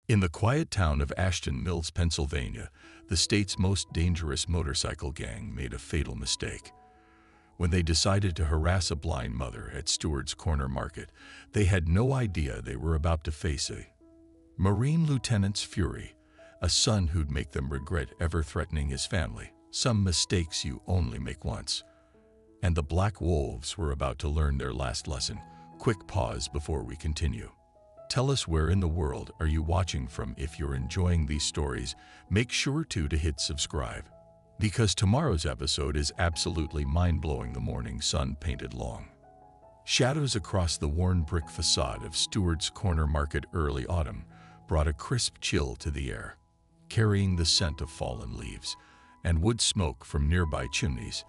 In the quiet town of Ashton Mills, Pennsylvania, the state's most dangerous motorcycle gang made a fatal mistake. When they decided to harass a blind mother at Stewart's corner market, they had no idea they were about to face a Marine lieutenant's fury, a son who'd make them regret ever threatening his family. Some mistakes you only make once. And the Black Wolves were about to learn their last lesson. Quick pause before we continue. Tell us where in the world are you watching from. If you're enjoying these stories, make sure to hit subscribe. Because tomorrow's episode is absolutely mind-blowing. The morning sun painted long shadows across the worn brick facade of Stewart's corner market. Early autumn brought a crisp chill to the air, carrying the scent of fallen leaves and wood smoke from nearby chimneys.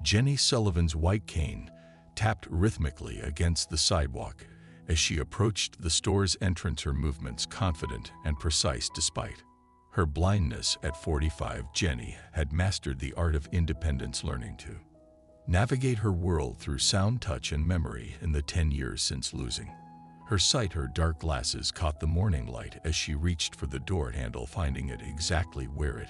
Jenny Sullivan's white cane tapped rhythmically against the sidewalk as she approached the store's entrance, her movements confident and precise despite her blindness. At 45, Jenny had mastered the art of independence, learning to navigate her world through sound, touch, and memory. In the 10 years since losing her sight, her dark glasses caught the morning light as she reached for the door handle, finding it exactly where it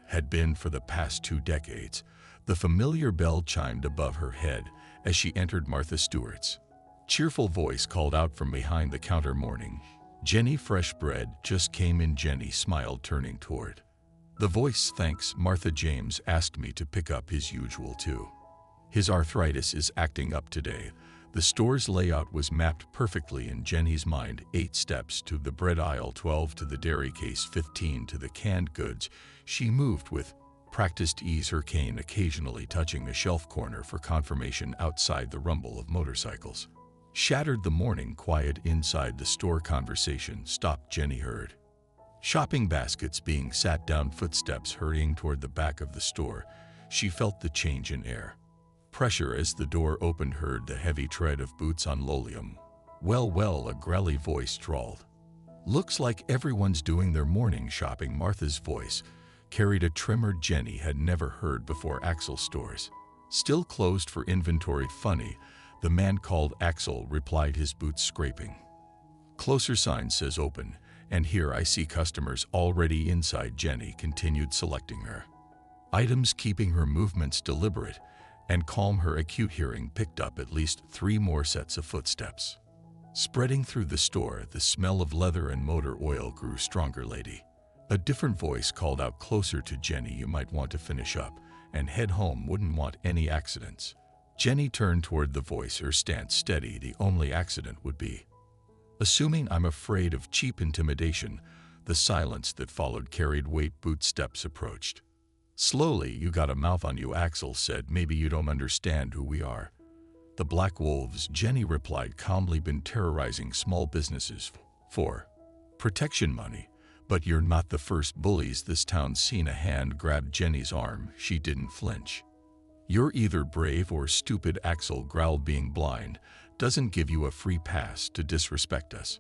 had been for the past 2 decades. The familiar bell chimed above her head as she entered. Martha Stewart's cheerful voice called out from behind the counter. Morning, Jenny, fresh bread just came in. Jenny smiled, turning toward the voice. Thanks, Martha. James asked me to pick up his usual too. His arthritis is acting up today. The store's layout was mapped perfectly in Jenny's mind. 8 steps to the bread aisle, 12 to the dairy case, 15 to the canned goods. She moved with practiced ease, her cane occasionally touching the shelf corner for confirmation. Outside, the rumble of motorcycles shattered the morning quiet inside the store. Conversation stopped. Jenny heard shopping baskets being sat down, footsteps hurrying toward the back of the store. She felt the change in air pressure as the door opened, heard the heavy tread of boots on linoleum. Well, a growly voice drawled. Looks like everyone's doing their morning shopping. Martha's voice carried a tremor Jenny had never heard before. Axel stores still closed for inventory. Funny, the man called Axel replied, his boots scraping. Closer sign says open, and here I see customers already inside. Jenny continued selecting her items, keeping her movements deliberate and calm. Her acute hearing picked up at least 3 more sets of footsteps spreading through the store. The smell of leather and motor oil grew stronger. Lady, a different voice called out closer to Jenny, you might want to finish up and head home. Wouldn't want any accidents. Jenny turned toward the voice, her stance steady. The only accident would be assuming I'm afraid of cheap intimidation. The silence that followed carried weight. Footsteps approached slowly. You got a mouth on you, Axel said. Maybe you don't understand who we are. The Black Wolves, Jenny replied calmly. Been terrorizing small businesses for protection money. But you're not the first bullies this town's seen. A hand grabbed Jenny's arm. She didn't flinch. You're either brave or stupid, Axel growled. Being blind doesn't give you a free pass to disrespect us.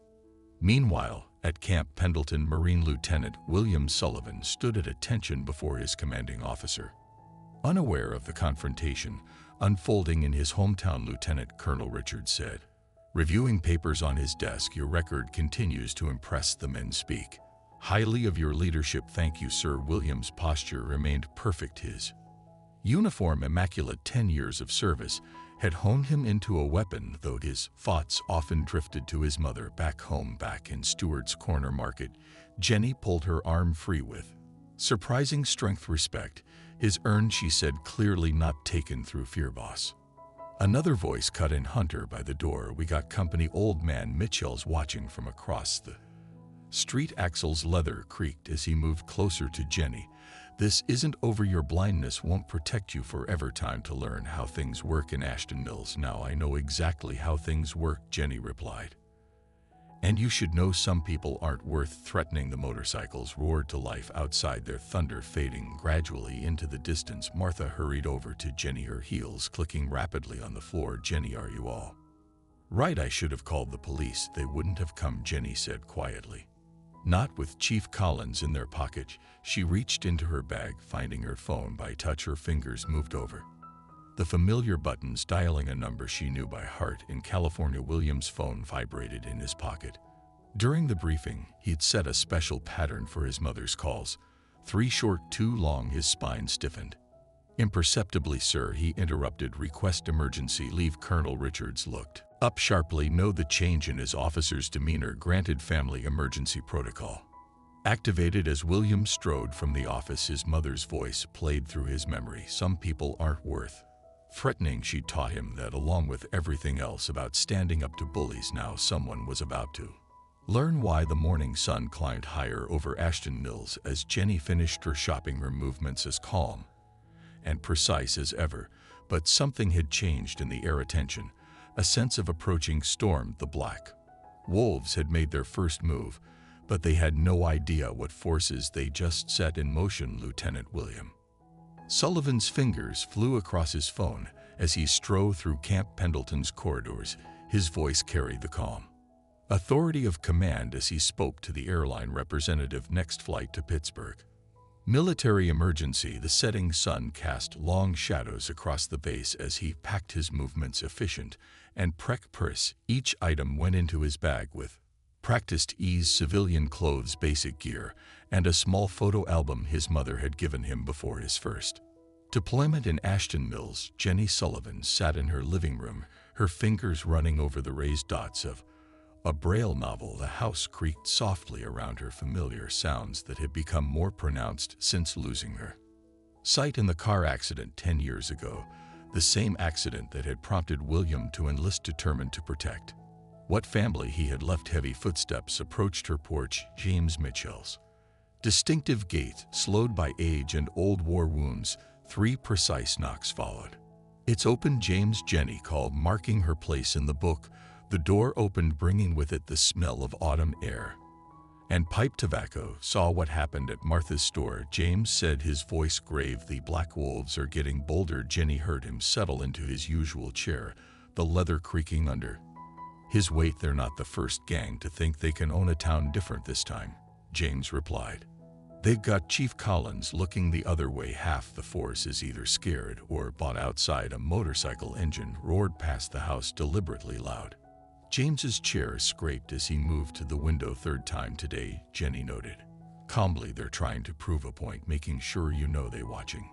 Meanwhile, at Camp Pendleton, Marine Lieutenant William Sullivan stood at attention before his commanding officer, unaware of the confrontation unfolding in his hometown. Lieutenant Colonel Richard said, reviewing papers on his desk, your record continues to impress. The men speak highly of your leadership. Thank you, sir. William's posture remained perfect. His uniform immaculate. 10 years of service had honed him into a weapon, though his thoughts often drifted to his mother back home, back in Stewart's corner market. Jenny pulled her arm free with surprising strength. Respect is earned, she said, clearly not taken through fear. Boss. Another voice cut in. Hunter, by the door. We got company. Old man Mitchell's watching from across the street. Axel's leather creaked as he moved closer to Jenny. This isn't over. Your blindness won't protect you forever. Time to learn how things work in Ashton Mills. Now I know exactly how things work, Jenny replied. And you should know some people aren't worth threatening. The motorcycles roared to life outside, their thunder fading gradually into the distance. Martha hurried over to Jenny, her heels clicking rapidly on the floor. Jenny, are you all right? I should have called the police. They wouldn't have come, Jenny said quietly. Not with Chief Collins in their pocket. She reached into her bag, finding her phone by touch. Her fingers moved over the familiar buttons, dialing a number she knew by heart. In California, William's phone vibrated in his pocket. During the briefing, he'd set a special pattern for his mother's calls. 3 short, 2 long, his spine stiffened. "Imperceptibly, sir," he interrupted. "Request emergency leave." Colonel Richards looked up sharply. No, the change in his officer's demeanor granted family emergency protocol. Activated as William strode from the office, his mother's voice played through his memory. "Some people aren't worth threatening." She taught him that, along with everything else about standing up to bullies. Now someone was about to learn why. The morning sun climbed higher over Ashton Mills as Jenny finished her shopping, her movements as calm and precise as ever. But something had changed in the air. Attention, a sense of approaching storm. The black wolves had made their first move, but they had no idea what forces they just set in motion. Lieutenant William Sullivan's fingers flew across his phone as he strode through Camp Pendleton's corridors. His voice carried the calm authority of command as he spoke to the airline representative. "Next flight to Pittsburgh. Military emergency." The setting sun cast long shadows across the base as he packed his movements efficient and precise. Each item went into his bag with practiced ease: civilian clothes, basic gear, and a small photo album his mother had given him before his first deployment in Ashton Mills. Jenny Sullivan sat in her living room, her fingers running over the raised dots of a Braille novel. The house creaked softly around her, familiar sounds that had become more pronounced since losing her sight in the car accident 10 years ago, the same accident that had prompted William to enlist, determined to protect what family he had left. Heavy footsteps approached her porch. James Mitchell's distinctive gait, slowed by age and old war wounds. 3 precise knocks followed. "It's open, James," Jenny called, marking her place in the book. The door opened, bringing with it the smell of autumn air and pipe tobacco. "Saw what happened at Martha's store," James said, his voice grave. "The black wolves are getting bolder." Jenny heard him settle into his usual chair, the leather creaking under his weight. "They're not the first gang to think they can own a town. Different this time," James replied. "They've got Chief Collins looking the other way. Half the force is either scared or bought." Outside, a motorcycle engine roared past the house, deliberately loud. James's chair scraped as he moved to the window. "Third time today," Jenny noted calmly. "They're trying to prove a point, making sure you know they watching."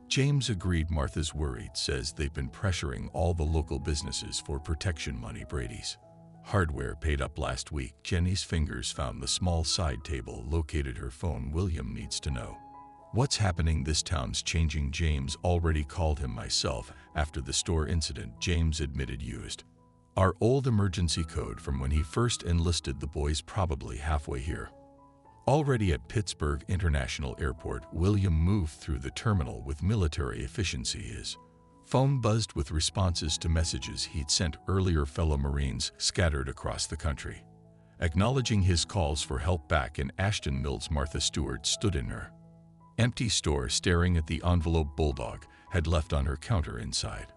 James agreed. "Martha's worried, says they've been pressuring all the local businesses for protection money. Brady's Hardware paid up last week." Jenny's fingers found the small side table, located her phone. "William needs to know what's happening. This town's changing." "James already called him myself after the store incident," James admitted. "Used our old emergency code from when he first enlisted. The boy's probably halfway here already." At Pittsburgh International Airport, William moved through the terminal with military efficiency. His phone buzzed with responses to messages he'd sent earlier. Fellow Marines scattered across the country acknowledging his calls for help. Back in Ashton Mills, Martha Stewart stood in her empty store, staring at the envelope Bulldog had left on her counter. Inside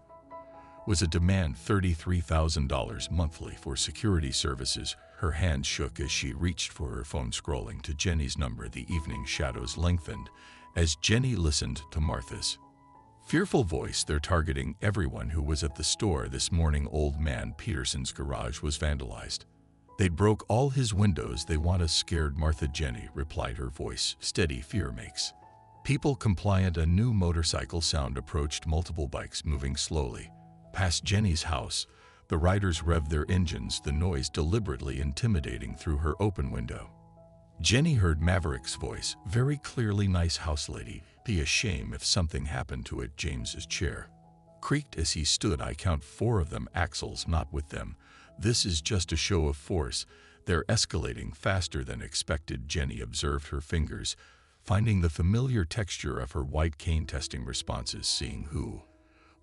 was a demand: $33,000 monthly for security services. Her hand shook as she reached for her phone, scrolling to Jenny's number. The evening shadows lengthened as Jenny listened to Martha's fearful voice. "They're targeting everyone who was at the store this morning. Old man Peterson's garage was vandalized. They broke all his windows. They want us scared." "Martha," Jenny replied, her voice steady. "Fear makes people compliant." A new motorcycle sound approached, multiple bikes moving slowly past Jenny's house. The riders revved their engines, the noise deliberately intimidating through her open window. Jenny heard Maverick's voice very clearly. "Nice house, lady. Be a shame if something happened to it." James's chair creaked as he stood. "I count 4 of them. Axel's not with them. This is just a show of force. They're escalating faster than expected." Jenny observed her fingers, finding the familiar texture of her white cane, testing responses, seeing who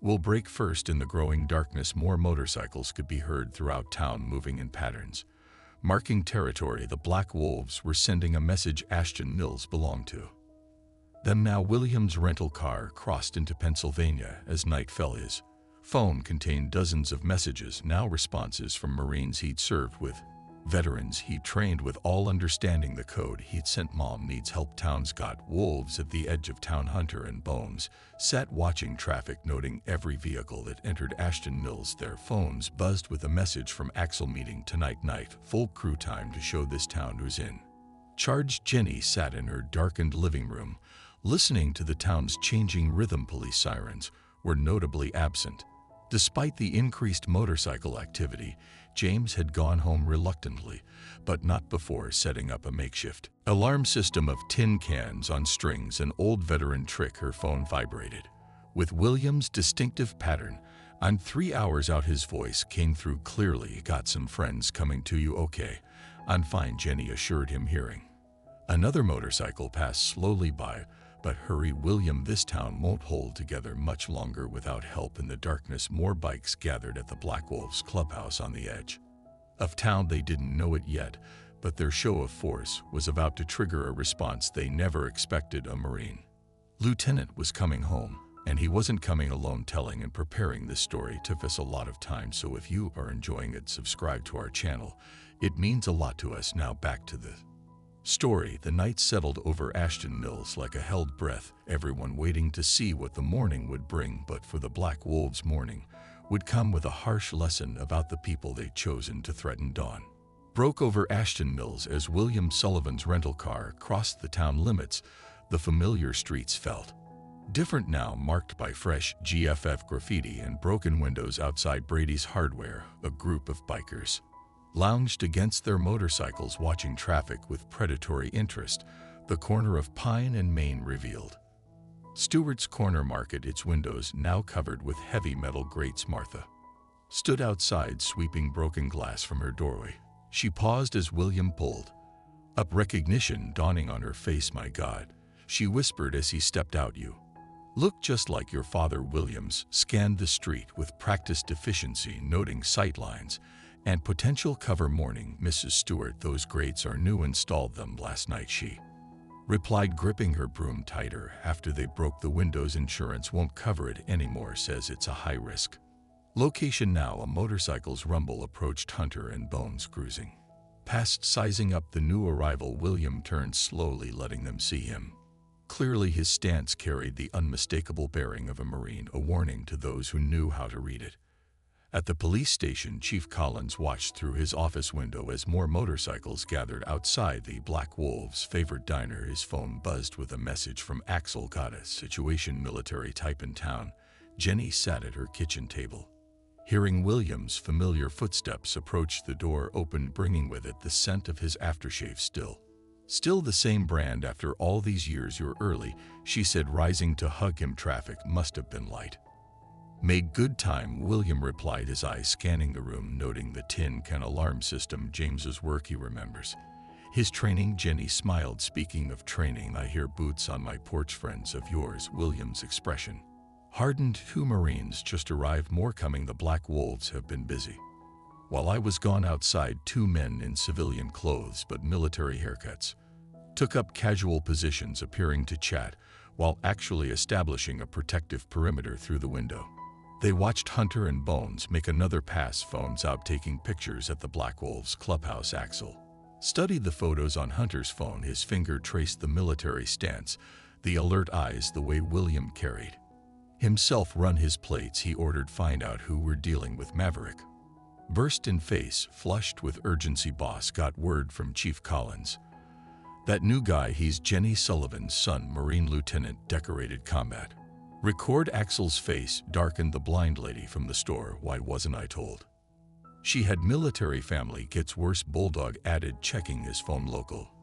will break first. In the growing darkness, more motorcycles could be heard throughout town, moving in patterns, marking territory. The black wolves were sending a message. Ashton Mills belonged to them now. William's rental car crossed into Pennsylvania as night fell. His phone contained dozens of messages, now responses from Marines he'd served with. Veterans he trained with all understanding the code. He'd sent Mom Needs Help. Town's got wolves at the edge of town. Hunter and Bones sat watching traffic, noting every vehicle that entered Ashton Mills. Their phones buzzed with a message from Axel: meeting tonight night, full crew, time to show this town who's in charge. Jenny sat in her darkened living room, listening to the town's changing rhythm. Police sirens were notably absent. Despite the increased motorcycle activity, James had gone home reluctantly, but not before setting up a makeshift alarm system of tin cans on strings, an old veteran trick. Her phone vibrated with William's distinctive pattern. "I'm 3 hours out." His voice came through clearly. "Got some friends coming to you." "Okay, I'm fine," Jenny assured him, hearing another motorcycle pass slowly by. "But hurry, William, this town won't hold together much longer without help." In the darkness, more bikes gathered at the Black Wolves clubhouse on the edge of town. They didn't know it yet, but their show of force was about to trigger a response they never expected. A Marine lieutenant was coming home, and he wasn't coming alone. Telling and preparing this story took us a lot of time, so if you are enjoying it, subscribe to our channel. It means a lot to us. Now back to the story. The night settled over Ashton Mills like a held breath, everyone waiting to see what the morning would bring. But for the Black Wolves, morning would come with a harsh lesson about the people they'd chosen to threaten. Dawn broke over Ashton Mills as William Sullivan's rental car crossed the town limits. The familiar streets felt different now, marked by fresh GFF graffiti and broken windows. Outside Brady's Hardware, a group of bikers lounged against their motorcycles, watching traffic with predatory interest. The corner of Pine and Main revealed Stewart's Corner Market, its windows now covered with heavy metal grates. Martha stood outside, sweeping broken glass from her doorway. She paused as William pulled up, recognition dawning on her face. "My God," she whispered as he stepped out. "You look just like your father." Williams scanned the street with practiced efficiency, noting sightlines and potential cover. "Morning, Mrs. Stewart. Those grates are new. Installed them last night," she replied, gripping her broom tighter. "After they broke the windows. Insurance won't cover it anymore. Says it's a high-risk location now." A motorcycle's rumble approached. Hunter and Bones cruising past, sizing up the new arrival. William turned slowly, letting them see him clearly. His stance carried the unmistakable bearing of a Marine, a warning to those who knew how to read it. At the police station, Chief Collins watched through his office window as more motorcycles gathered outside the Black Wolves' favorite diner. His phone buzzed with a message from Axel. "Got a situation, military type in town." Jenny sat at her kitchen table, hearing William's familiar footsteps approach. The door opened, bringing with it the scent of his aftershave. Still the same brand after all these years." "You're early," she said, rising to hug him. "Traffic must have been light." "Made good time," William replied, his eyes scanning the room, noting the tin can alarm system. James's work, he remembers. His training. Jenny smiled. "Speaking of training, I hear boots on my porch. Friends of yours?" William's expression hardened. "Two Marines just arrived, more coming. The Black Wolves have been busy. While I was gone outside, 2 men in civilian clothes but military haircuts took up casual positions, appearing to chat while actually establishing a protective perimeter through the window. They watched Hunter and Bones make another pass, phones out, taking pictures at the Black Wolves clubhouse. Axel studied the photos on Hunter's phone. His finger traced the military stance, the alert eyes, the way William carried himself. "Run his plates," he ordered. "Find out who we're dealing with." Maverick burst in, face flushed with urgency. "Boss, got word from Chief Collins. That new guy, he's Jenny Sullivan's son, Marine Lieutenant, decorated combat record." Axel's face darkened. "The blind lady from the store. Why wasn't I told? She had military family. Gets worse," Bulldog added, checking his phone. "Local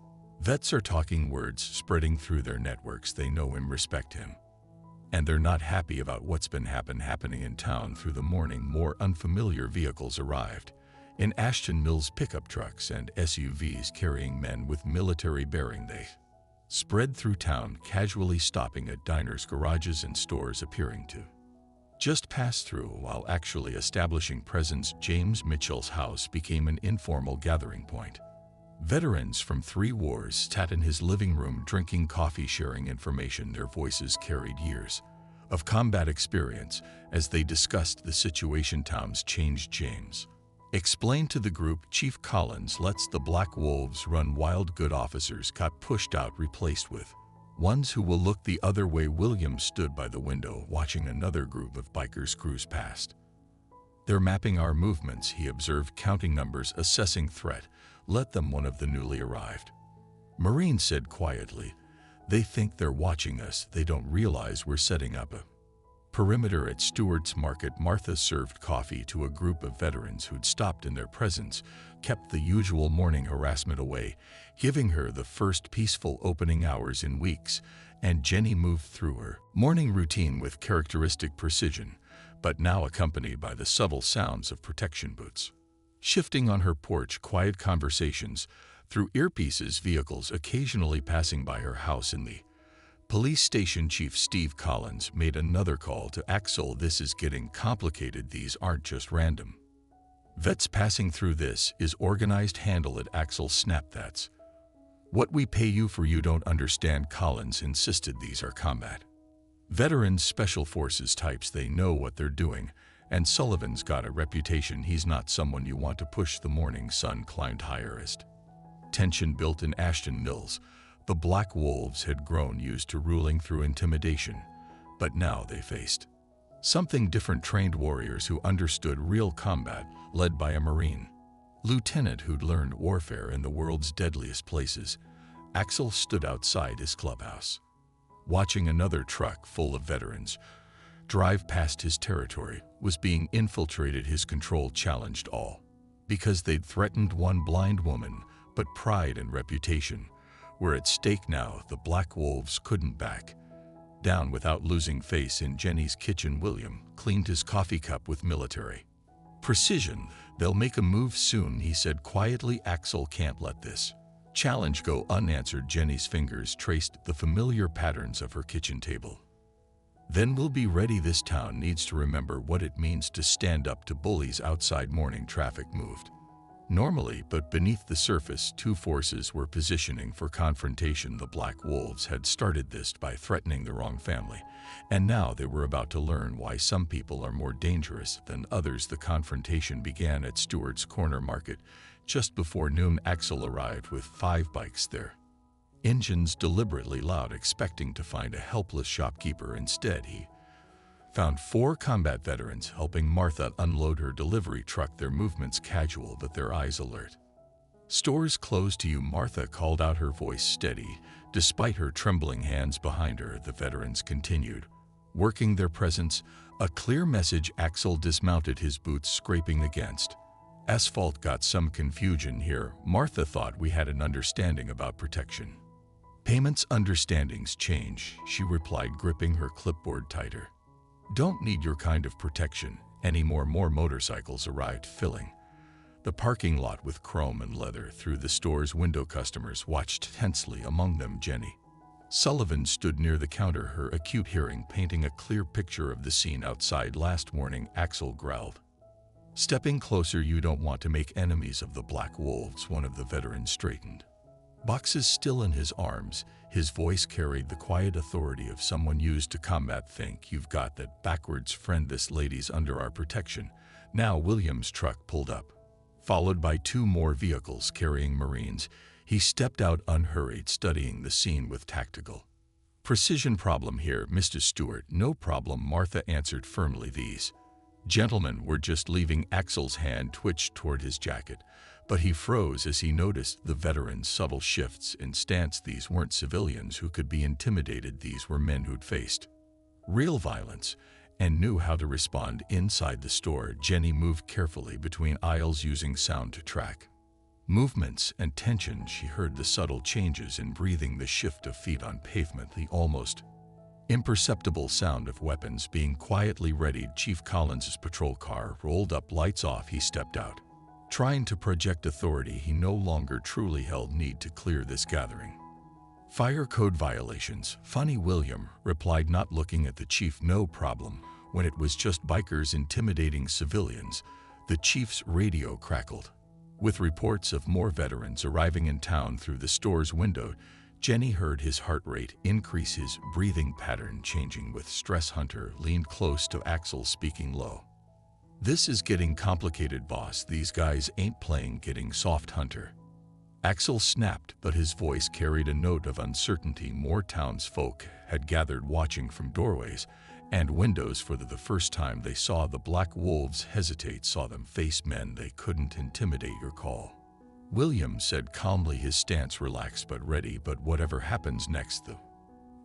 vets are talking, words spreading through their networks. They know him, respect him, and they're not happy about what's been happening in town." Through the morning, more unfamiliar vehicles arrived in Ashton Mills, pickup trucks and SUVs carrying men with military bearing. They spread through town, casually stopping at diners, garages, and stores, appearing to just pass through while actually establishing presence. James Mitchell's house became an informal gathering point. Veterans from 3 wars sat in his living room drinking coffee, sharing information. Their voices carried years of combat experience as they discussed the situation. Times changed. James Explained to the group, Chief Collins lets the Black Wolves run wild. Good officers got pushed out, replaced with ones who will look the other way. William stood by the window watching another group of bikers cruise past. They're mapping our movements, he observed, counting numbers, assessing threat. Let them, one of the newly arrived Marines said quietly. They think they're watching us. They don't realize we're setting up a perimeter. At Stewart's market, Martha served coffee to a group of veterans who'd stopped in their presence, kept the usual morning harassment away, giving her the first peaceful opening hours in weeks, and Jenny moved through her morning routine with characteristic precision, but now accompanied by the subtle sounds of protection boots shifting on her porch, quiet conversations through earpieces, vehicles occasionally passing by her house. In the police station, Chief Steve Collins made another call to Axel. This is getting complicated. These aren't just random vets passing through. This is organized. Handle it. Axel snapped. That's what we pay you for. You don't understand, Collins insisted. These are combat veterans, special forces types. They know what they're doing, and Sullivan's got a reputation. He's not someone you want to push. The morning sun climbed higher as tension built in Ashton Mills. The Black Wolves had grown used to ruling through intimidation, but now they faced something different. Trained warriors who understood real combat, led by a Marine lieutenant who'd learned warfare in the world's deadliest places. Axel stood outside his clubhouse, watching another truck full of veterans drive past his territory. Was being infiltrated. His control challenged all, because they'd threatened one blind woman, but pride and reputation were at stake now. The Black Wolves couldn't back down without losing face. In Jenny's kitchen, William cleaned his coffee cup with military precision. They'll make a move soon, he said quietly. Axel can't let this challenge go unanswered. Jenny's fingers traced the familiar patterns of her kitchen table. Then we'll be ready. This town needs to remember what it means to stand up to bullies. Outside, morning traffic moved normally, but beneath the surface, two forces were positioning for confrontation. The Black Wolves had started this by threatening the wrong family, and now they were about to learn why some people are more dangerous than others. The confrontation began at Stewart's corner market just before noon. Axel arrived with 5 bikes there, engines deliberately loud, expecting to find a helpless shopkeeper. Instead, he found 4 combat veterans helping Martha unload her delivery truck, their movements casual but their eyes alert. "Store's closed to you," Martha called out, her voice steady. Despite her trembling hands behind her, the veterans continued working their presence, a clear message. Axel dismounted, his boots scraping against asphalt. "Got some confusion here. Martha thought we had an understanding about protection. Payments understandings change," she replied, gripping her clipboard tighter. "Don't need your kind of protection anymore." More motorcycles arrived, filling the parking lot with chrome and leather. Through the store's window, customers watched tensely, among them Jenny. Sullivan stood near the counter, her acute hearing painting a clear picture of the scene outside last morning. Axel growled, stepping closer. "You don't want to make enemies of the Black Wolves." One of the veterans straightened, boxes still in his arms. His voice carried the quiet authority of someone used to combat. "Think you've got that backwards, friend. This lady's under our protection now." William's truck pulled up, followed by 2 more vehicles carrying Marines. He stepped out unhurried, studying the scene with tactical precision. "Problem here, Mr. Stewart?" "No problem," Martha answered firmly. "These gentlemen were just leaving." Axel's hand twitched toward his jacket, but he froze as he noticed the veteran's subtle shifts in stance. These weren't civilians who could be intimidated. These were men who'd faced real violence and knew how to respond. Inside the store, Jenny moved carefully between aisles, using sound to track movements and tension. She heard the subtle changes in breathing, the shift of feet on pavement, the almost imperceptible sound of weapons being quietly readied. Chief Collins's patrol car rolled up, lights off. He stepped out, trying to project authority he no longer truly held. "Need to clear this gathering. Fire code violations." "Funny," William replied, not looking at the chief. "No problem. When it was just bikers intimidating civilians." The chief's radio crackled with reports of more veterans arriving in town. Through the store's window, Jenny heard his heart rate increase, his breathing pattern changing with stress. Hunter leaned close to Axel, speaking low. "This is getting complicated, boss. These guys ain't playing getting soft, Hunter." Axel snapped, but his voice carried a note of uncertainty. More townsfolk had gathered watching from doorways and windows for the first time. They saw the black wolves hesitate, saw them face men they couldn't intimidate or call. William said calmly, his stance relaxed but ready. "But whatever happens next, the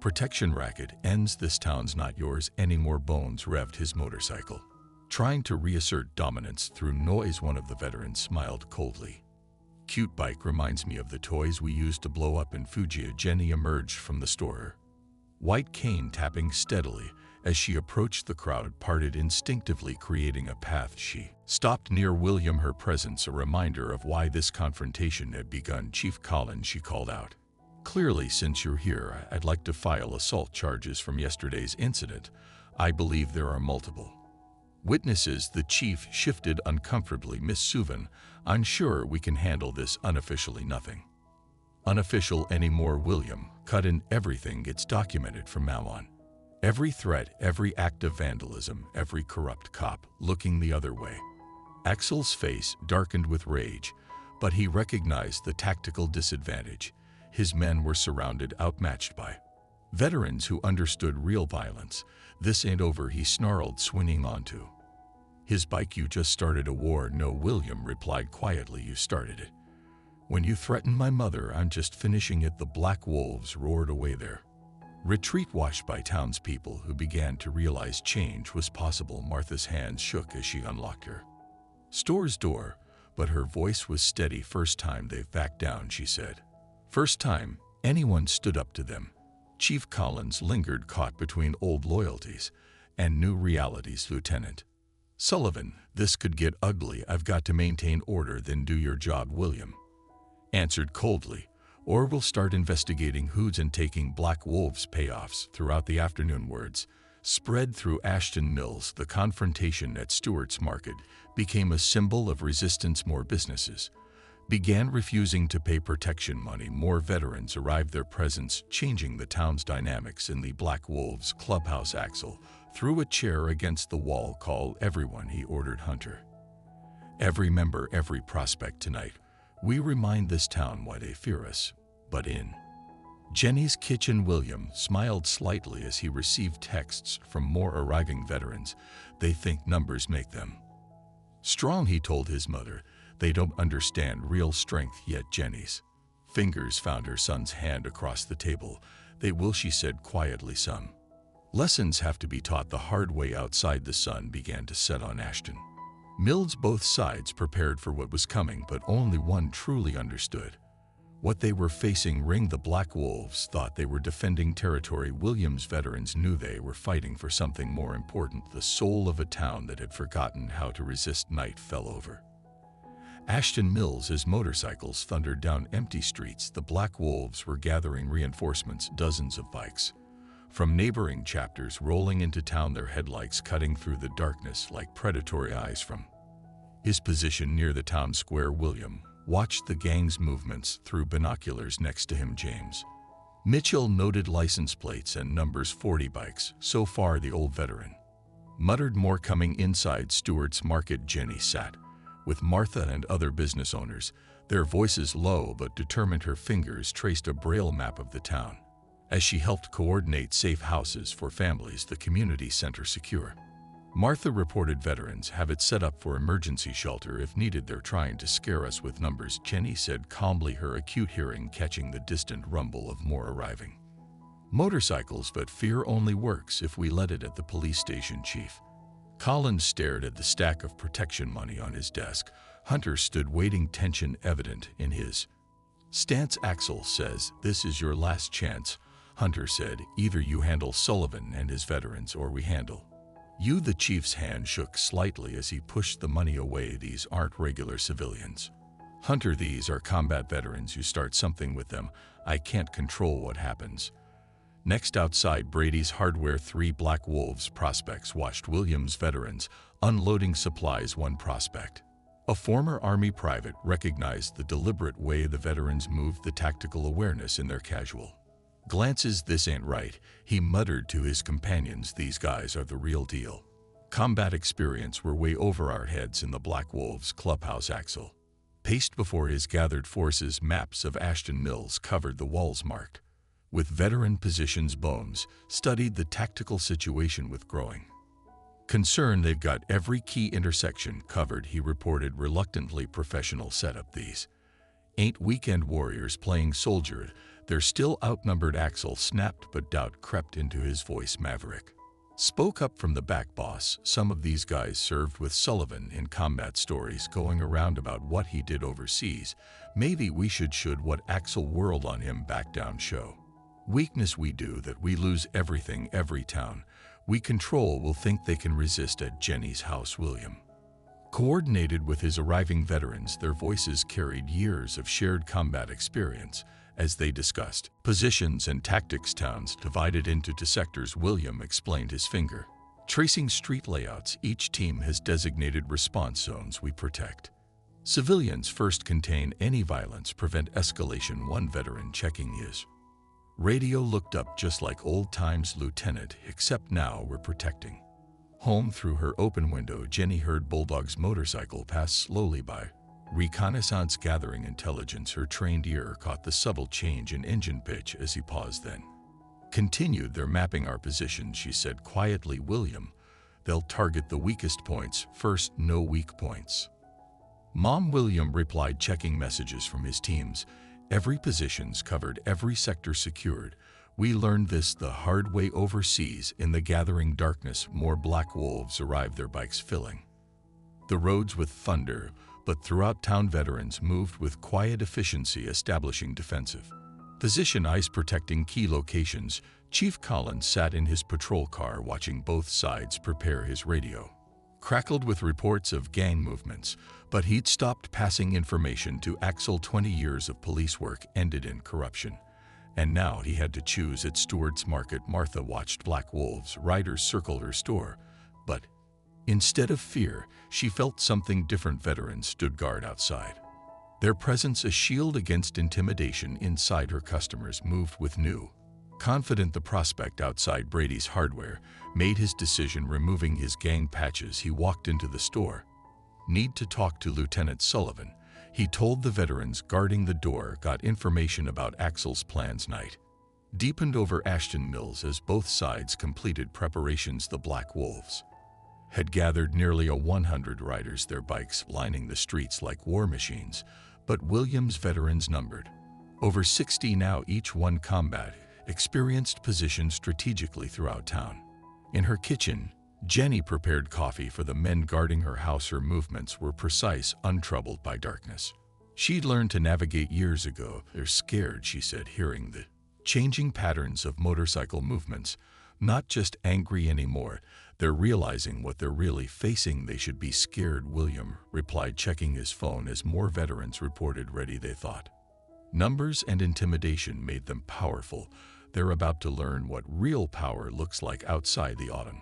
protection racket ends. This town's not yours anymore." Bones revved his motorcycle, trying to reassert dominance through noise. One of the veterans smiled coldly. "Cute bike, reminds me of the toys we used to blow up in Fuji." Jenny emerged from the store, white cane tapping steadily. As she approached, the crowd parted instinctively, creating a path. She stopped near William, her presence a reminder of why this confrontation had begun. "Chief Collins," she called out. "Clearly, since you're here, I'd like to file assault charges from yesterday's incident. I believe there are multiple witnesses." The chief shifted uncomfortably. "Miss Sullivan, I'm sure we can handle this unofficially." "Nothing unofficial anymore, William. Cut in. Everything gets documented from now on. Every threat, every act of vandalism, every corrupt cop looking the other way." Axel's face darkened with rage, but he recognized the tactical disadvantage. His men were surrounded, outmatched by veterans who understood real violence. "This ain't over," he snarled, swinging onto his bike. "You just started a war." "No," William replied quietly, "you started it. When you threatened my mother, I'm just finishing it." The black wolves roared away, their retreat washed by townspeople who began to realize change was possible. Martha's hands shook as she unlocked her store's door, but her voice was steady. "First time they've backed down," she said. "First time anyone stood up to them." Chief Collins lingered, caught between old loyalties and new realities. "Lieutenant Sullivan, this could get ugly. I've got to maintain order." "Then do your job," William answered coldly, "or we'll start investigating who's and taking black wolves payoffs." Throughout the afternoon, words spread through Ashton Mills. The confrontation at Stewart's market became a symbol of resistance. More businesses began refusing to pay protection money. More veterans arrived, their presence changing the town's dynamics. In the Black Wolves clubhouse, Axel threw a chair against the wall. "Call everyone," he ordered. "Hunter, every member, every prospect. Tonight, we remind this town why they fear us." But in Jenny's kitchen, William smiled slightly as he received texts from more arriving veterans. "They think numbers make them strong," he told his mother. "They don't understand real strength yet." Jenny's fingers found her son's hand across the table. "They will," she said quietly. "Some lessons have to be taught the hard way." Outside, the sun began to set on Ashton Mills. Both sides prepared for what was coming, but only one truly understood what they were facing. The Black Wolves thought they were defending territory. William's veterans knew they were fighting for something more important, the soul of a town that had forgotten how to resist. Night fell over Ashton Mills as motorcycles thundered down empty streets. The Black Wolves were gathering reinforcements, dozens of bikes from neighboring chapters rolling into town, their headlights cutting through the darkness like predatory eyes. From his position near the town square, William watched the gang's movements through binoculars. Next to him, James Mitchell noted license plates and numbers. 40 bikes. So far, the old veteran muttered. "More coming." Inside Stewart's market, Jenny sat with Martha and other business owners, their voices low but determined. Her fingers traced a braille map of the town as she helped coordinate safe houses for families, the community center secure. Martha reported veterans have it set up for emergency shelter if needed. "They're trying to scare us with numbers," Jenny said calmly, her acute hearing catching the distant rumble of more arriving motorcycles. "But fear only works if we let it." At the police station, Chief Collins stared at the stack of protection money on his desk. Hunter stood waiting, tension evident in his stance. "Axel says this is your last chance," Hunter said. "Either you handle Sullivan and his veterans, or we handle you." The chief's hand shook slightly as he pushed the money away. "These aren't regular civilians, Hunter. These are combat veterans. You start something with them, I can't control what happens next." Outside Brady's hardware, 3 Black Wolves prospects watched Williams' veterans unloading supplies. One prospect, a former Army private, recognized the deliberate way the veterans moved, the tactical awareness in their casual glances. "This ain't right," he muttered to his companions. "These guys are the real deal." combat experience were way over our heads in the Black Wolves clubhouse. Axel paced before his gathered forces. Maps of Ashton Mills covered the walls marked with veteran positions. Bones studied the tactical situation with growing concern. They've got every key intersection covered, he reported reluctantly. Professional setup. These ain't weekend warriors playing soldier. They're still outnumbered. Axel snapped, but doubt crept into his voice. Maverick spoke up from the back. Boss, some of these guys served with Sullivan in combat. Stories going around about what he did overseas. Maybe we should what Axel whirled on him. Back down. Show weakness we do that, we lose everything. Every town we control will think they can resist. At Jenny's house, William coordinated with his arriving veterans. Their voices carried years of shared combat experience as they discussed positions and tactics. Towns divided into two sectors, William explained, his finger tracing street layouts. Each team has designated response zones. We protect civilians first, contain any violence, prevent escalation. One veteran checking his radio looked up. Just like old times, Lieutenant, except now we're protecting home. Through her open window, Jenny heard Bulldog's motorcycle pass slowly by. Reconnaissance gathering intelligence. Her trained ear caught the subtle change in engine pitch as he paused, then continued. They're mapping our position, she said quietly. William, they'll target the weakest points first. No weak points, Mom, William replied, checking messages from his teams. Every position's covered, every sector secured. We learned this the hard way overseas. In the gathering darkness, more Black Wolves arrived, their bikes filling the roads with thunder. But throughout town, veterans moved with quiet efficiency, establishing defensive position, ice protecting key locations. Chief Collins sat in his patrol car, watching both sides prepare. His radio crackled with reports of gang movements, but he'd stopped passing information to Axel. 20 years of police work ended in corruption, and now he had to choose. At Stewart's market, Martha watched Black Wolves riders circle her store, but instead of fear, she felt something different. Veterans stood guard outside, their presence a shield against intimidation. Inside, her customers moved with new confidence. The prospect outside Brady's Hardware made his decision, removing his gang patches. He walked into the store. Need to talk to Lieutenant Sullivan, he told the veterans guarding the door. Got information about Axel's plans. Night deepened over Ashton Mills as both sides completed preparations. The Black Wolves had gathered nearly 100 riders, their bikes lining the streets like war machines, but William's veterans numbered over 60 now, each one combat experienced, positioned strategically throughout town. In her kitchen, Jenny prepared coffee for the men guarding her house. Her movements were precise, untroubled by darkness. She'd learned to navigate years ago. They're scared, she said, hearing the changing patterns of motorcycle movements. Not just angry anymore, they're realizing what they're really facing. They should be scared, William replied, checking his phone as more veterans reported ready. They thought numbers and intimidation made them powerful. They're about to learn what real power looks like. Outside, the autumn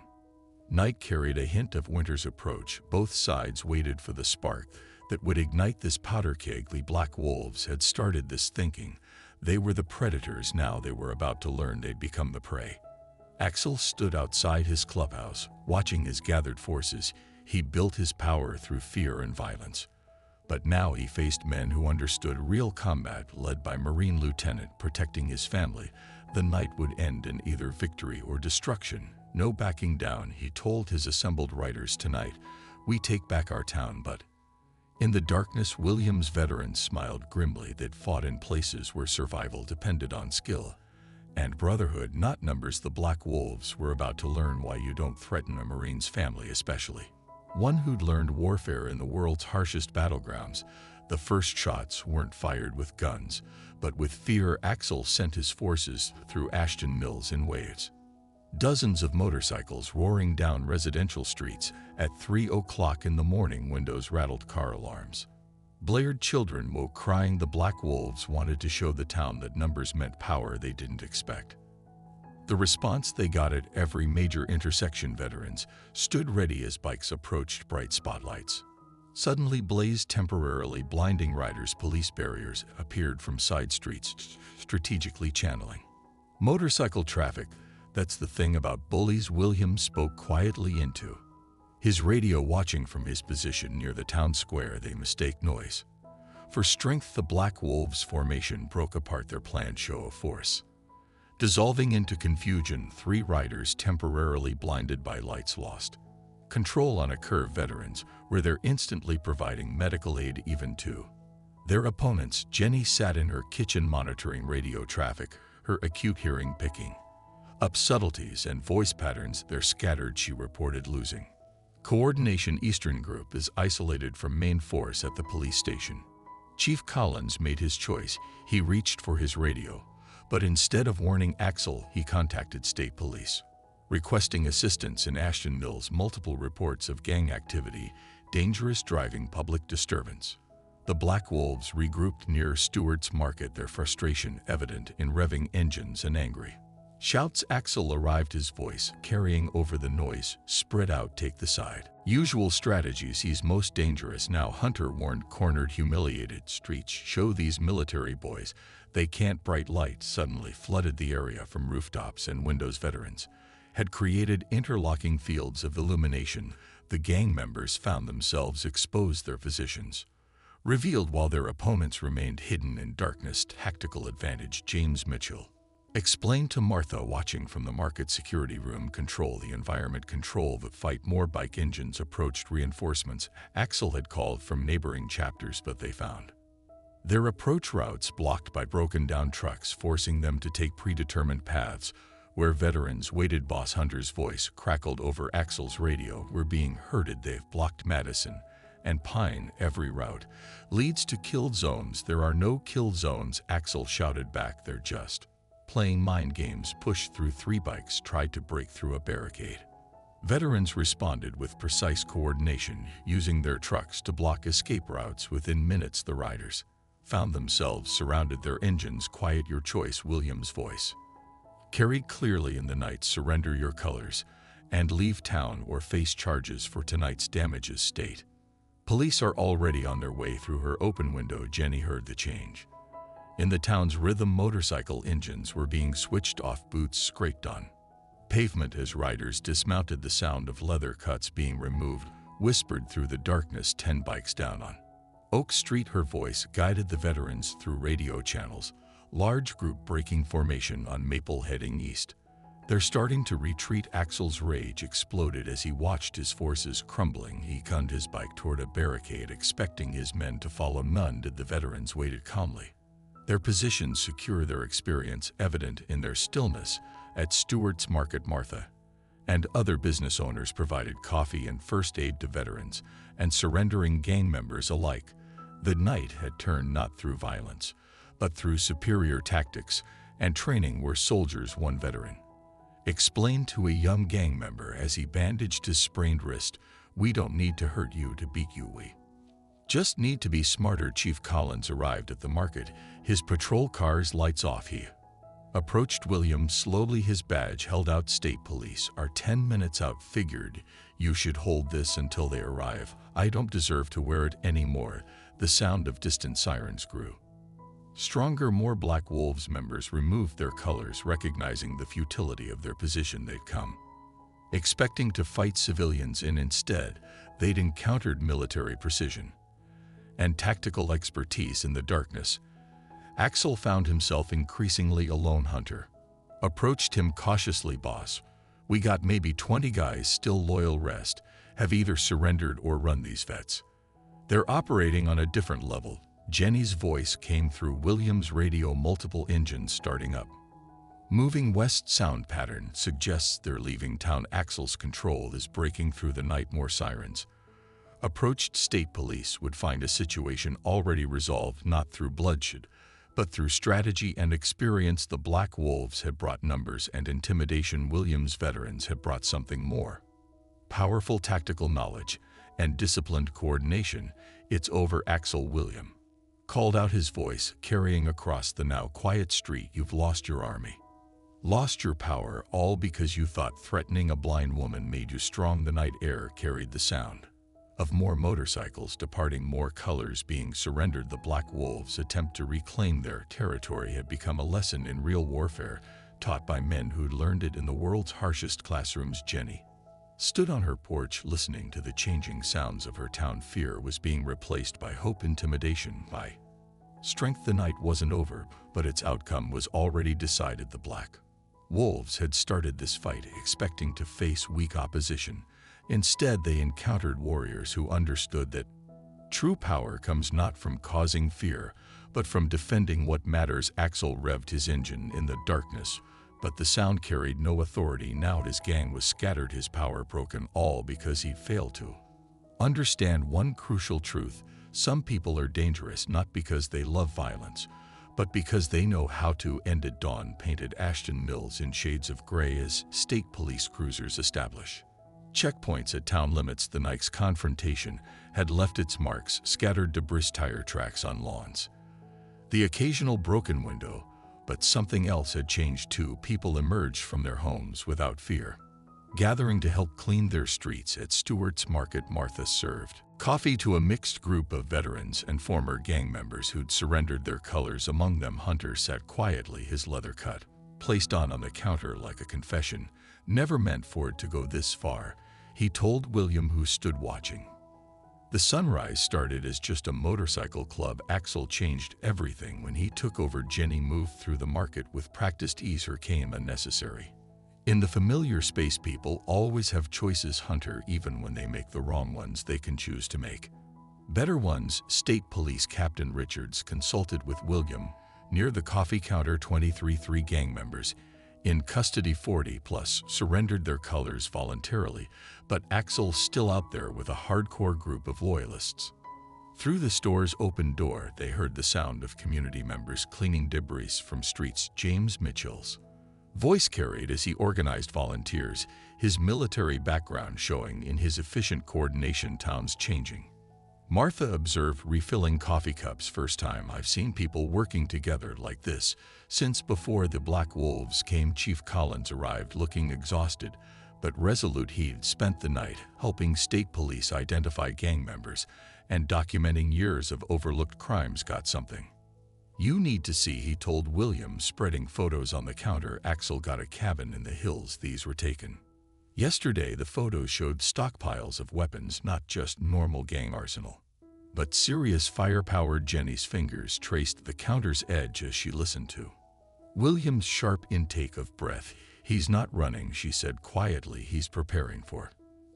night carried a hint of winter's approach. Both sides waited for the spark that would ignite this powder keg. The Black Wolves had started this thinking they were the predators. Now they were about to learn they'd become the prey. Axel stood outside his clubhouse, watching his gathered forces. He built his power through fear and violence. But now he faced men who understood real combat, led by Marine Lieutenant protecting his family. The night would end in either victory or destruction. No backing down, he told his assembled riders. Tonight, we take back our town. But in the darkness, William's veterans smiled grimly. They'd fought in places where survival depended on skill and brotherhood, not numbers. The Black Wolves were about to learn why you don't threaten a Marine's family, especially one who'd learned warfare in the world's harshest battlegrounds. The first shots weren't fired with guns, but with fear. Axel sent his forces through Ashton Mills in waves. Dozens of motorcycles roaring down residential streets. At 3 o'clock in the morning, windows rattled, car alarms blared, children woke crying. The Black Wolves wanted to show the town that numbers meant power they didn't expect. The response they got at every major intersection, veterans stood ready as bikes approached. Bright spotlights suddenly blazed, temporarily blinding riders. Police barriers appeared from side streets, strategically channeling motorcycle traffic. That's the thing about bullies, William spoke quietly into His radio watching from his position near the town square, they mistake noise for strength. The Black Wolves formation broke apart their planned show of force. Dissolving into confusion, 3 riders temporarily blinded by lights lost control on a curve. Veterans were there instantly providing medical aid even to their opponents. Jenny sat in her kitchen monitoring radio traffic, her acute hearing picking up subtleties and voice patterns. They're scattered, she reported, losing coordination. Eastern Group is isolated from main force at the police station. Chief Collins made his choice. He reached for his radio, but instead of warning Axel, he contacted state police, requesting assistance in Ashton Mills. Multiple reports of gang activity, dangerous driving, public disturbance. The Black Wolves regrouped near Stewart's Market, their frustration evident in revving engines and angry shouts. Axel arrived, his voice carrying over the noise. Spread out, take the side. Usual strategies, he's most dangerous now, Hunter warned. Cornered, humiliated streets show these military boys they can't. Bright lights suddenly flooded the area from rooftops and windows. Veterans had created interlocking fields of illumination. The gang members found themselves exposed, their positions revealed while their opponents remained hidden in darkness. Tactical advantage, James Mitchell explained to Martha watching from the market security room. Control the environment, control the fight. More bike engines approached. Reinforcements Axel had called from neighboring chapters, but they found their approach routes blocked by broken down trucks, forcing them to take predetermined paths where veterans waited. Boss Hunter's voice crackled over Axel's radio. We're being herded. They've blocked Madison and Pine. Every route leads to kill zones. There are no kill zones, Axel shouted back. They're just playing mind games. Pushed through. 3 bikes tried to break through a barricade. Veterans responded with precise coordination, using their trucks to block escape routes. Within minutes, the riders found themselves surrounded, their engines quiet. Your choice, Williams' voice carried clearly in the night. Surrender your colors and leave town or face charges for tonight's damages. State police are already on their way. Through her open window, Jenny heard the change in the town's rhythm. Motorcycle engines were being switched off, boots scraped on pavement as riders dismounted. The sound of leather cuts being removed whispered through the darkness. 10 bikes down on Oak Street. Her voice guided the veterans through radio channels. Large group breaking formation on Maple heading east. They're starting to retreat. Axel's rage exploded as he watched his forces crumbling. He gunned his bike toward a barricade, expecting his men to follow. None did. The veterans waited calmly, their positions secure, their experience evident in their stillness. At Stewart's Market, Martha and other business owners provided coffee and first aid to veterans and surrendering gang members alike. The night had turned not through violence, but through superior tactics and training. Were soldiers, one veteran explained to a young gang member as he bandaged his sprained wrist. We don't need to hurt you to beat you, we just need to be smarter. Chief Collins arrived at the market, his patrol car's lights off. He approached William slowly, his badge held out. State police are 10 minutes out. Figured you should hold this until they arrive. I don't deserve to wear it anymore. The sound of distant sirens grew stronger. More Black Wolves members removed their colors, recognizing the futility of their position. They'd come expecting to fight civilians, and instead they'd encountered military precision and tactical expertise. In the darkness, Axel found himself increasingly alone. Hunter approached him cautiously. Boss, we got maybe 20 guys still loyal. Rest have either surrendered or run. These vets, they're operating on a different level. Jenny's voice came through Williams' radio. Multiple engines starting up. Moving west sound pattern suggests they're leaving town. Axel's control is breaking through the night. More sirens approached. State police would find a situation already resolved, not through bloodshed, but through strategy and experience. The Black Wolves had brought numbers and intimidation. Williams' veterans had brought something more powerful: tactical knowledge and disciplined coordination. It's over, Axel, William called out, his voice carrying across the now quiet street. You've lost your army, lost your power, all because you thought threatening a blind woman made you strong. The night air carried the sound of more motorcycles departing, more colors being surrendered. The Black Wolves' attempt to reclaim their territory had become a lesson in real warfare, taught by men who'd learned it in the world's harshest classrooms. Jenny stood on her porch listening to the changing sounds of her town. Fear was being replaced by hope, intimidation by strength. The night wasn't over, but its outcome was already decided. The Black Wolves had started this fight expecting to face weak opposition. Instead, they encountered warriors who understood that true power comes not from causing fear, but from defending what matters. Axel revved his engine in the darkness, but the sound carried no authority. Now his gang was scattered, his power broken, all because he failed to understand one crucial truth. Some people are dangerous not because they love violence, but because they know how to end it. Dawn painted Ashton Mills in shades of gray as state police cruisers establish checkpoints at town limits. The night's confrontation had left its marks, scattered debris, tire tracks on lawns, the occasional broken window, but something else had changed too. People emerged from their homes without fear, gathering to help clean their streets. At Stewart's market, Martha served coffee to a mixed group of veterans and former gang members who'd surrendered their colors. Among them, Hunter sat quietly, his leather cut placed on the counter like a confession. Never meant for it to go this far, he told William, who stood watching. The sunrise started as just a motorcycle club. Axel changed everything when he took over. Jenny moved through the market with practiced ease. Her came unnecessary. In the familiar space, people always have choices. Hunter, even when they make the wrong ones, they can choose to make better ones. State Police Captain Richards consulted with William near the coffee counter. 23 gang members in custody, 40+ surrendered their colors voluntarily, but Axel's still out there with a hardcore group of loyalists. Through the store's open door, they heard the sound of community members cleaning debris from streets. James Mitchell's voice carried as he organized volunteers, his military background showing in his efficient coordination. Town's changing. Martha observed, refilling coffee cups. First time I've seen people working together like this since before the Black Wolves came. Chief Collins arrived looking exhausted, but resolute. He'd spent the night helping state police identify gang members and documenting years of overlooked crimes. Got something you need to see, he told William, spreading photos on the counter. Axel got a cabin in the hills. These were taken yesterday. The photos showed stockpiles of weapons, not just normal gang arsenal, but serious firepower. Jenny's fingers traced the counter's edge as she listened to William's sharp intake of breath. He's not running, she said quietly. He's preparing for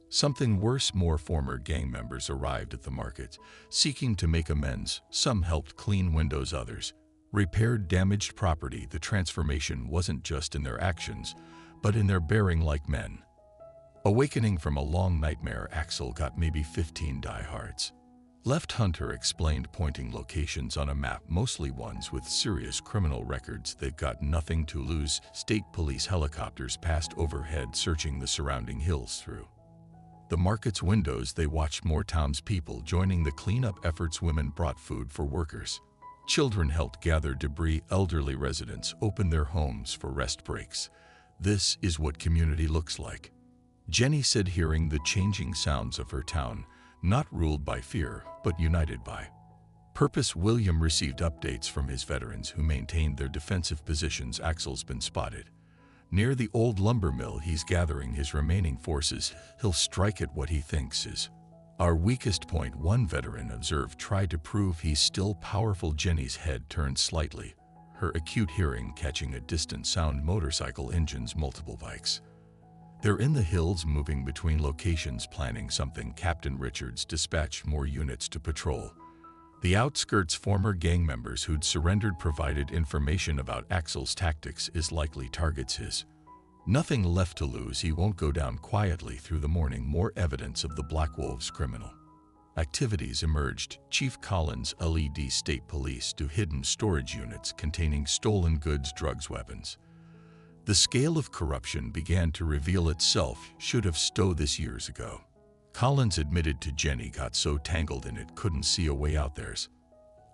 something worse. More former gang members arrived at the market, seeking to make amends. Some helped clean windows, others repaired damaged property. The transformation wasn't just in their actions, but in their bearing. Like men awakening from a long nightmare. Axel got maybe 15 diehards left, Hunter explained, pointing locations on a map, mostly ones with serious criminal records. They've got nothing to lose. State police helicopters passed overhead, searching the surrounding hills. Through the market's windows, they watched more townspeople joining the cleanup efforts. Women brought food for workers. Children helped gather debris. Elderly residents opened their homes for rest breaks. This is what community looks like, Jenny said, hearing the changing sounds of her town, not ruled by fear, but united by purpose. William received updates from his veterans who maintained their defensive positions. Axel's been spotted near the old lumber mill. He's gathering his remaining forces. He'll strike at what he thinks is our weakest point, one veteran observed. Tried to prove he's still powerful. Jenny's head turned slightly, her acute hearing catching a distant sound. Motorcycle engines, multiple bikes. They're in the hills, moving between locations, planning something. Captain Richards dispatched more units to patrol the outskirts. Former gang members who'd surrendered provided information about Axel's tactics. Is likely targets his nothing left to lose. He won't go down quietly. Through the morning, more evidence of the Black Wolves' criminal activities emerged. Chief Collins led state police to hidden storage units containing stolen goods, drugs, weapons. The scale of corruption began to reveal itself. Should have stowed this years ago, Collins admitted to Jenny. Got so tangled in it, couldn't see a way out. There's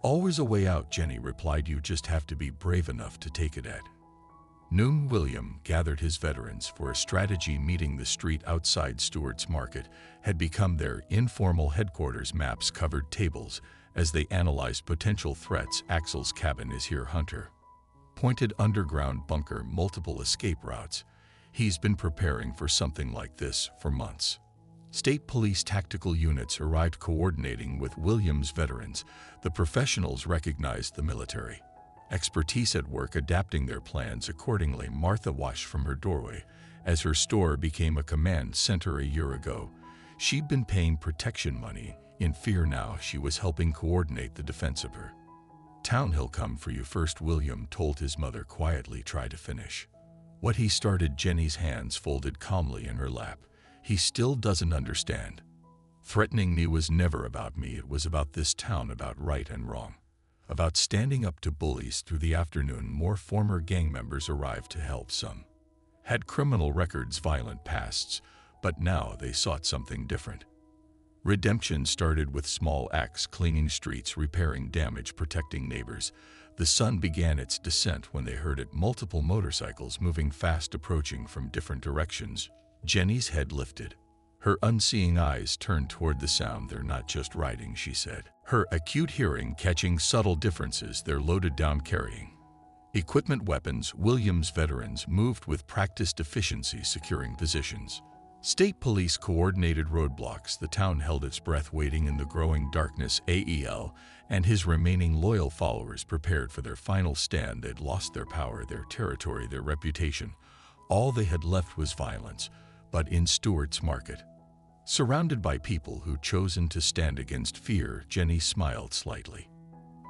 always a way out, Jenny replied. You just have to be brave enough to take it. At noon, William gathered his veterans for a strategy meeting. The street outside Stewart's market had become their informal headquarters. Maps covered tables as they analyzed potential threats. Axel's cabin is here, Hunter pointed. Underground bunker, multiple escape routes. He's been preparing for something like this for months. State police tactical units arrived coordinating with Williams veterans. The professionals recognized the military expertise at work, adapting their plans accordingly. Martha watched from her doorway as her store became a command center a year ago. She'd been paying protection money. In fear now, she was helping coordinate the defense of her town. "He'll come for you first," William told his mother quietly. "Try to finish what he started." Jenny's hands folded calmly in her lap. "He still doesn't understand. Threatening me was never about me. It was about this town, about right and wrong, about standing up to bullies." Through the afternoon, more former gang members arrived to help. Some had criminal records, violent pasts, but now they sought something different. Redemption started with small acts: cleaning streets, repairing damage, protecting neighbors. The sun began its descent when they heard it. Multiple motorcycles moving fast, approaching from different directions. Jenny's head lifted. Her unseeing eyes turned toward the sound. "They're not just riding," she said, her acute hearing catching subtle differences. "They're loaded down, carrying equipment, weapons." Williams veterans moved with practiced efficiency, securing positions. State police coordinated roadblocks. The town held its breath, waiting in the growing darkness. AEL and his remaining loyal followers prepared for their final stand. They'd lost their power, their territory, their reputation. All they had left was violence. But in Stewart's market, surrounded by people who'd chosen to stand against fear, Jenny smiled slightly.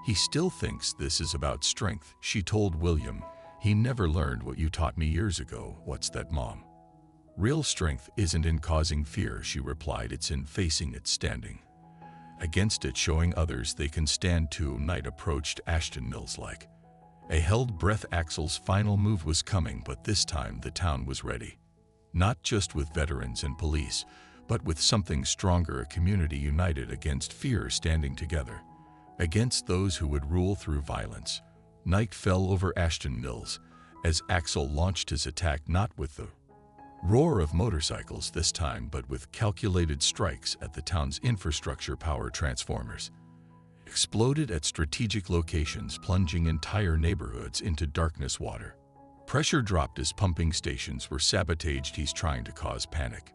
"He still thinks this is about strength," she told William. "He never learned what you taught me years ago." "What's that, Mom?" "Real strength isn't in causing fear," she replied. "It's in facing it, standing against it, showing others they can stand too." Night approached. Ashton Mills like a held breath. Axel's final move was coming, but this time the town was ready. Not just with veterans and police, but with something stronger, a community united against fear, standing together against those who would rule through violence. Night fell over Ashton Mills as Axel launched his attack, not with the roar of motorcycles this time, but with calculated strikes at the town's infrastructure. Power transformers exploded at strategic locations, plunging entire neighborhoods into darkness. Water pressure dropped as pumping stations were sabotaged. "He's trying to cause panic,"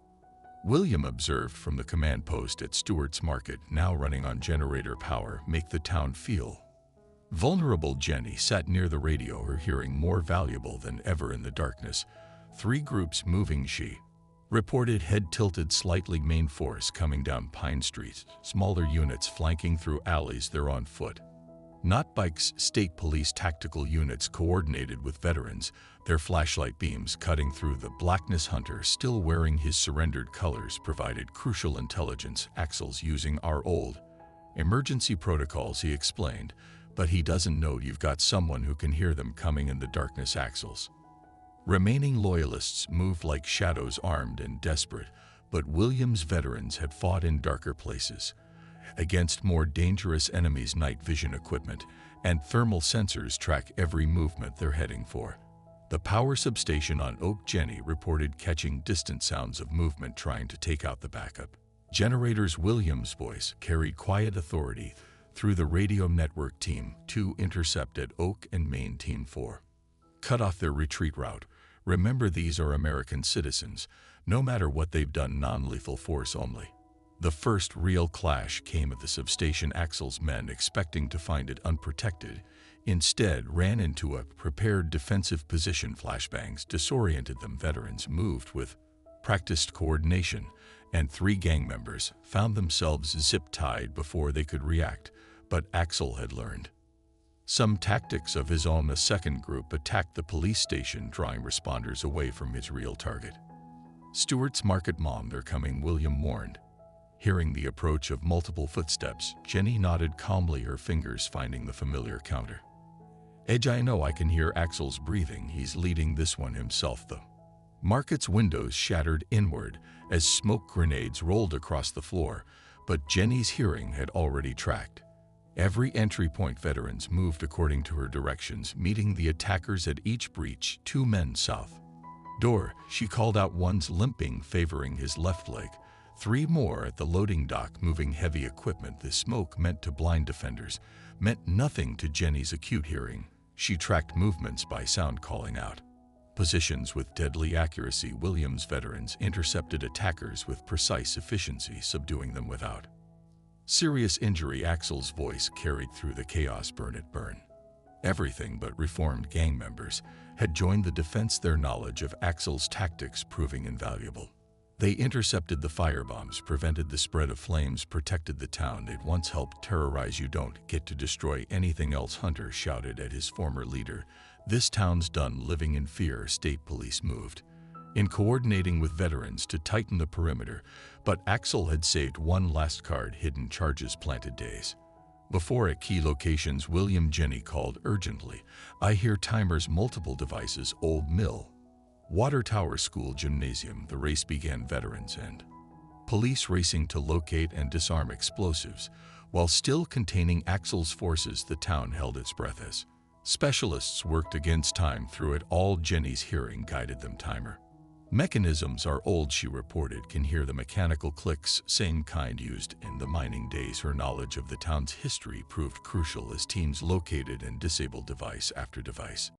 William observed from the command post at Stewart's market, now running on generator power. "Make the town feel vulnerable." Jenny sat near the radio, her hearing more valuable than ever in the darkness. "3 groups moving," she reported, head tilted slightly. "Main force coming down Pine Street. Smaller units flanking through alleys. They're on foot, not bikes." State police tactical units coordinated with veterans, their flashlight beams cutting through the blackness. Hunter, still wearing his surrendered colors, provided crucial intelligence. "Axel's using our old emergency protocols," he explained, "but he doesn't know you've got someone who can hear them coming in the darkness." Axel's remaining loyalists moved like shadows, armed and desperate, but Williams veterans had fought in darker places against more dangerous enemies. Night vision equipment and thermal sensors track every movement they're heading for the power substation on Oak. Jenny reported catching distant sounds of movement, trying to take out the backup generators. Williams' voice carried quiet authority through the radio network. "Team 2 intercept at Oak and Main. Team 4 cut off their retreat route. Remember, these are American citizens. No matter what they've done, non-lethal force only." The first real clash came at the substation. Axel's men, expecting to find it unprotected, instead ran into a prepared defensive position. Flashbangs disoriented them. Veterans moved with practiced coordination, and 3 gang members found themselves zip-tied before they could react. But Axel had learned some tactics of his own. A second group attacked the police station, drawing responders away from his real target. Stewart's market. "Mom, they're coming," William warned. Hearing the approach of multiple footsteps, Jenny nodded calmly, her fingers finding the familiar counter edge. "I know, I can hear Axel's breathing. He's leading this one himself." The market's windows shattered inward as smoke grenades rolled across the floor, but Jenny's hearing had already tracked every entry point. Veterans moved according to her directions, meeting the attackers at each breach. 2 men south door, she called out. One's limping, favoring his left leg. 3 more at the loading dock, moving heavy equipment. The smoke meant to blind defenders meant nothing to Jenny's acute hearing. She tracked movements by sound, calling out Positions with deadly accuracy, Williams veterans intercepted attackers with precise efficiency, subduing them without serious injury. Axel's voice carried through the chaos. Burn it, burn. Everything but reformed gang members had joined the defense, their knowledge of Axel's tactics proving invaluable. They intercepted the firebombs, prevented the spread of flames, protected the town they'd once helped terrorize. You don't get to destroy anything else, Hunter shouted at his former leader. This town's done living in fear. State police moved in, coordinating with veterans to tighten the perimeter, but Axel had saved one last card. Hidden charges planted days before at key locations. William Jenny called urgently. I hear timers, multiple devices, old mill, water tower, school, gymnasium. The race began, veterans and police racing to locate and disarm explosives. While still containing Axel's forces, the town held its breath as specialists worked against time. Through it all, Jenny's hearing guided them. Timer mechanisms are old, she reported, can hear the mechanical clicks, same kind used in the mining days. Her knowledge of the town's history proved crucial as teams located and disabled device after device.